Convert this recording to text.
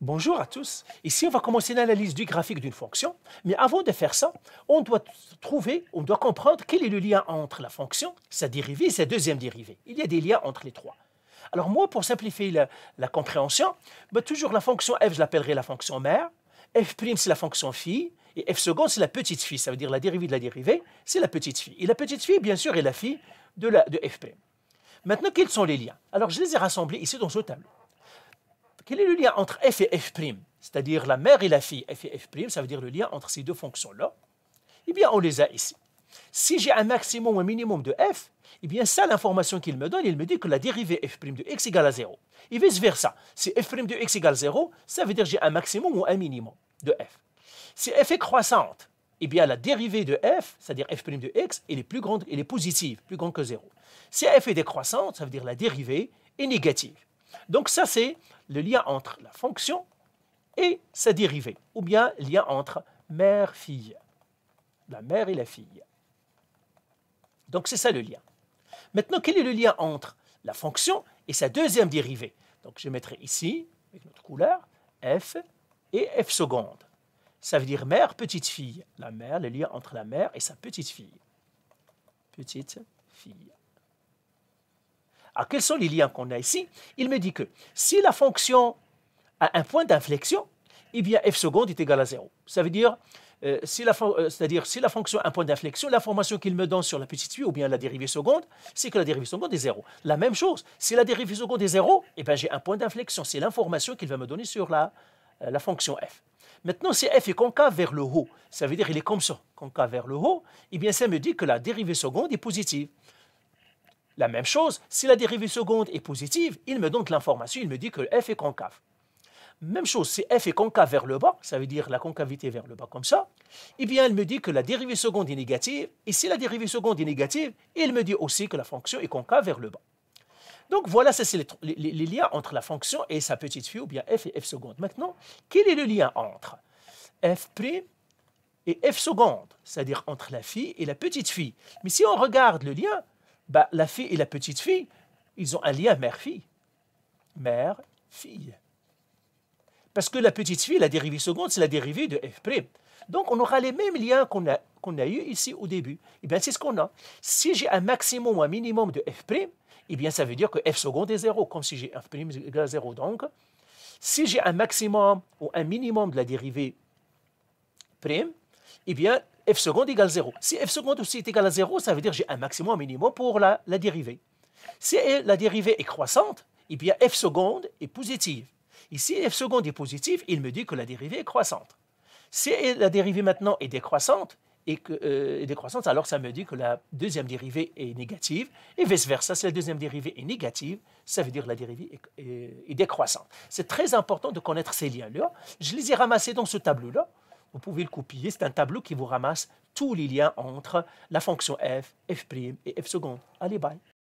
Bonjour à tous. Ici, on va commencer l'analyse du graphique d'une fonction. Mais avant de faire ça, on doit comprendre quel est le lien entre la fonction, sa dérivée et sa deuxième dérivée. Il y a des liens entre les trois. Alors moi, pour simplifier la compréhension, toujours la fonction f, je l'appellerai la fonction mère. F', c'est la fonction fille. Et f seconde, c'est la petite fille. Ça veut dire la dérivée de la dérivée, c'est la petite fille. Et la petite fille, bien sûr, est la fille de f'. Maintenant, quels sont les liens? Alors, je les ai rassemblés ici dans ce tableau. Quel est le lien entre f et f'? C'est-à-dire la mère et la fille. F et f', ça veut dire le lien entre ces deux fonctions-là. Eh bien, on les a ici. Si j'ai un maximum ou un minimum de f, eh bien, ça, l'information qu'il me donne, il me dit que la dérivée f' de x égale à 0. Et vice-versa. Si f' de x égale 0, ça veut dire que j'ai un maximum ou un minimum de f. Si f est croissante, eh bien, la dérivée de f, c'est-à-dire f' de x, elle est plus grande, elle est positive, plus grande que 0. Si f est décroissante, ça veut dire que la dérivée est négative. Donc ça, c'est le lien entre la fonction et sa dérivée, ou bien lien entre mère-fille, la mère et la fille. Donc c'est ça le lien. Maintenant, quel est le lien entre la fonction et sa deuxième dérivée? Donc je mettrai ici, avec notre couleur, f et f seconde. Ça veut dire mère, petite fille. La mère, le lien entre la mère et sa petite fille. Petite fille. Alors, quels sont les liens qu'on a ici? Il me dit que si la fonction a un point d'inflexion, eh bien f seconde est égal à 0. Ça veut dire, c'est-à-dire si la fonction a un point d'inflexion, l'information qu'il me donne sur la petite fille ou bien la dérivée seconde, c'est que la dérivée seconde est 0. La même chose, si la dérivée seconde est 0, eh bien j'ai un point d'inflexion. C'est l'information qu'il va me donner sur la fonction f. Maintenant, si f est concave vers le haut, ça veut dire qu'il est comme ça, concave vers le haut, eh bien ça me dit que la dérivée seconde est positive. La même chose, si la dérivée seconde est positive, il me donne l'information, il me dit que f est concave. Même chose, si f est concave vers le bas, ça veut dire la concavité vers le bas comme ça, eh bien, il me dit que la dérivée seconde est négative, et si la dérivée seconde est négative, il me dit aussi que la fonction est concave vers le bas. Donc voilà, ça c'est les liens entre la fonction et sa petite fille, ou bien f et f seconde. Maintenant, quel est le lien entre f' et f seconde, c'est-à-dire entre la fille et la petite fille? Mais si on regarde le lien, la fille et la petite fille, ils ont un lien mère-fille. Mère-fille. Parce que la petite fille, la dérivée seconde, c'est la dérivée de f'. Donc, on aura les mêmes liens qu'on a eu ici au début. Eh bien, c'est ce qu'on a. Si j'ai un maximum ou un minimum de f', eh bien, ça veut dire que f seconde est 0, comme si j'ai f' égale à 0. Donc, si j'ai un maximum ou un minimum de la dérivée prime, eh bien, f seconde égale 0. Si f seconde aussi est égal à 0, ça veut dire que j'ai un maximum ou un minimum pour la dérivée. Si la dérivée est croissante, eh bien, f seconde est positive. Ici, f seconde est positive, il me dit que la dérivée est croissante. Si la dérivée maintenant est décroissante, alors ça me dit que la deuxième dérivée est négative, et vice-versa, si la deuxième dérivée est négative, ça veut dire que la dérivée est décroissante. C'est très important de connaître ces liens-là. Je les ai ramassés dans ce tableau-là. Vous pouvez le copier. C'est un tableau qui vous ramasse tous les liens entre la fonction f, f' et f seconde. Allez, bye.